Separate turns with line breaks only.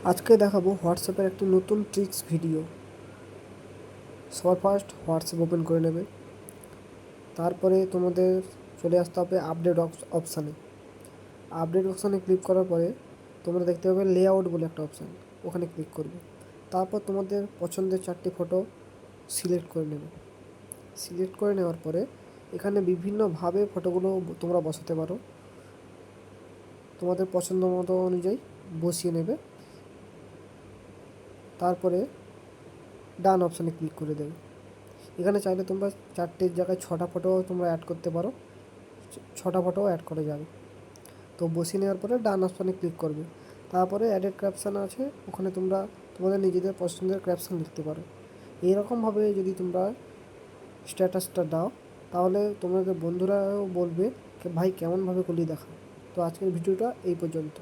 আজকে দেখাবো হোয়াটসঅ্যাপের একটি নতুন ট্রিক্স ভিডিও। সবার ফার্স্ট হোয়াটসঅ্যাপ ওপেন করে নেবে। তারপরে তোমাদের চলে আসতে হবে আপডেট অপশানে। আপডেট অপশানে ক্লিক করার পরে তোমরা দেখতে পাবে লেআউট বলে একটা অপশান, ওখানে ক্লিক করবে। তারপর তোমাদের পছন্দের 4টি ফটো সিলেক্ট করে নেবে। সিলেক্ট করে নেওয়ার পরে এখানে বিভিন্নভাবে ফটোগুলো তোমরা বসাতে পারো, তোমাদের পছন্দ মতো অনুযায়ী বসিয়ে নেবে। তারপরে ডান অপশানে ক্লিক করে দেবে। এখানে চাইলে তোমরা 4টের জায়গায় 6টা ফটো তোমরা অ্যাড করতে পারো, 6টা ফটোও অ্যাড করা যাবে। তো বসিয়ে নেওয়ার পরে ডান অপশানে ক্লিক করবে। তারপরে অ্যাডেড ক্যাপশন আছে, ওখানে তোমরা তোমাদের নিজেদের পছন্দের ক্যাপশন লিখতে পারো। এইরকমভাবে যদি তোমরা স্ট্যাটাসটা দাও তাহলে তোমাদের বন্ধুরাও বলবে ভাই কেমনভাবে করলি দেখা। তো আজকের ভিডিওটা এই পর্যন্ত।